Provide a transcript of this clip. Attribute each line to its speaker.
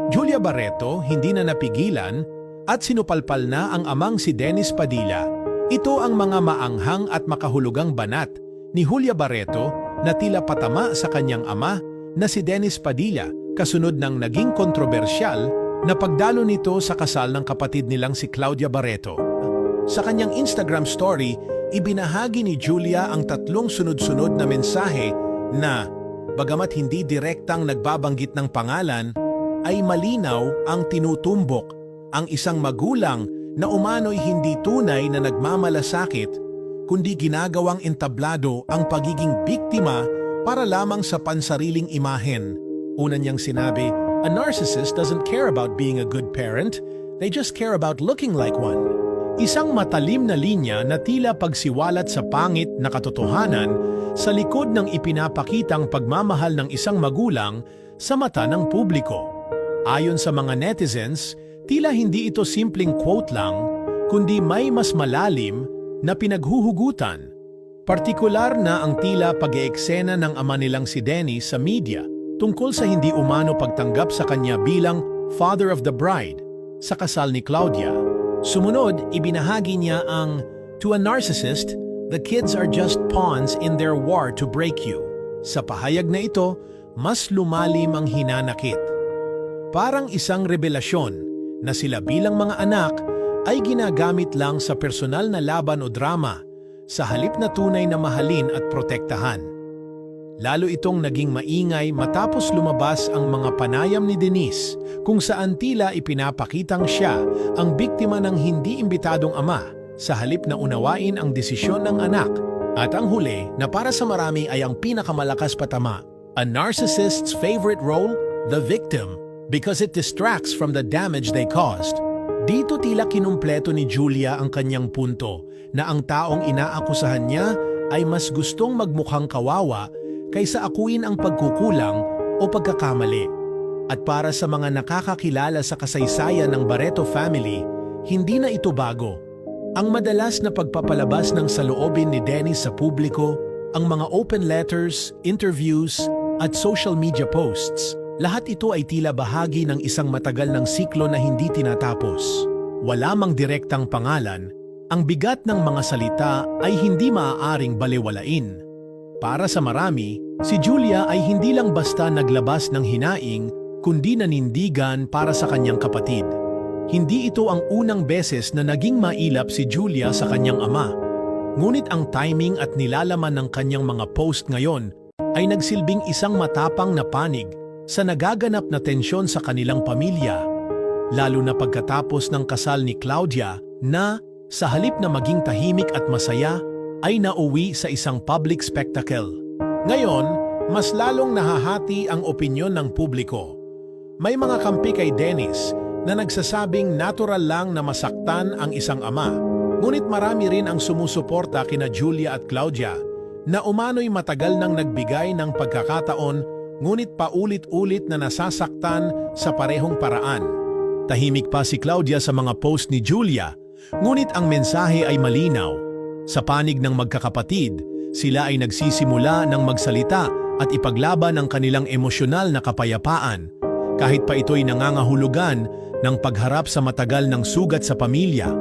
Speaker 1: Julia Barreto hindi na napigilan at sinupalpal na ang amang si Dennis Padilla. Ito ang mga maanghang at makahulugang banat ni Julia Barreto na tila patama sa kanyang ama na si Dennis Padilla kasunod ng naging kontrobersyal na pagdalo nito sa kasal ng kapatid nilang si Claudia Barreto. Sa kanyang Instagram story, ibinahagi ni Julia ang 3 sunod-sunod na mensahe na, bagamat hindi direktang nagbabanggit ng pangalan, ay malinaw ang tinutumbok ang isang magulang na umano'y hindi tunay na nagmamalasakit, kundi ginagawang entablado ang pagiging biktima para lamang sa pansariling imahen. Una niyang sinabi, a narcissist doesn't care about being a good parent, they just care about looking like one. Isang matalim na linya na tila pagsiwalat sa pangit na katotohanan sa likod ng ipinapakitang pagmamahal ng isang magulang sa mata ng publiko. Ayon sa mga netizens, tila hindi ito simpleng quote lang, kundi may mas malalim na pinaghuhugutan. Partikular na ang tila pag-eeksena ng ama nilang si Dennis sa media tungkol sa hindi umano pagtanggap sa kanya bilang father of the bride sa kasal ni Claudia. Sumunod, ibinahagi niya ang, "To a narcissist, the kids are just pawns in their war to break you." Sa pahayag na ito, mas lumalim ang hinanakit. Parang isang revelasyon na sila bilang mga anak ay ginagamit lang sa personal na laban o drama sa halip na tunay na mahalin at protektahan. Lalo itong naging maingay matapos lumabas ang mga panayam ni Denise kung saan tila ipinapakitang siya ang biktima ng hindi imbitadong ama sa halip na unawain ang desisyon ng anak. At ang huli na para sa marami ay ang pinakamalakas patama, a narcissist's favorite role, the victim, because it distracts from the damage they caused. Dito tila kinumpleto ni Julia ang kanyang punto na ang taong inaakusahan niya ay mas gustong magmukhang kawawa kaysa akuin ang pagkukulang o pagkakamali. At para sa mga nakakakilala sa kasaysayan ng Barreto family, hindi na ito bago. Ang madalas na pagpapalabas ng saloobin ni Dennis sa publiko, ang mga open letters, interviews, at social media posts, lahat ito ay tila bahagi ng isang matagal ng siklo na hindi tinatapos. Wala mang direktang pangalan, ang bigat ng mga salita ay hindi maaaring balewalain. Para sa marami, si Julia ay hindi lang basta naglabas ng hinaing, kundi nanindigan para sa kanyang kapatid. Hindi ito ang unang beses na naging mailap si Julia sa kanyang ama. Ngunit ang timing at nilalaman ng kanyang mga post ngayon ay nagsilbing isang matapang na panig sa nagaganap na tensyon sa kanilang pamilya, lalo na pagkatapos ng kasal ni Claudia na, sa halip na maging tahimik at masaya, ay nauwi sa isang public spectacle. Ngayon, mas lalong nahahati ang opinyon ng publiko. May mga kampi kay Dennis na nagsasabing natural lang na masaktan ang isang ama, ngunit marami rin ang sumusuporta kina Julia at Claudia na umano'y matagal nang nagbigay ng pagkakataon ngunit paulit-ulit na nasasaktan sa parehong paraan. Tahimik pa si Claudia sa mga post ni Julia, ngunit ang mensahe ay malinaw. Sa panig ng magkakapatid, sila ay nagsisimula ng magsalita at ipaglaban ang kanilang emosyonal na kapayapaan, kahit pa ito'y nangangahulugan ng pagharap sa matagal ng sugat sa pamilya.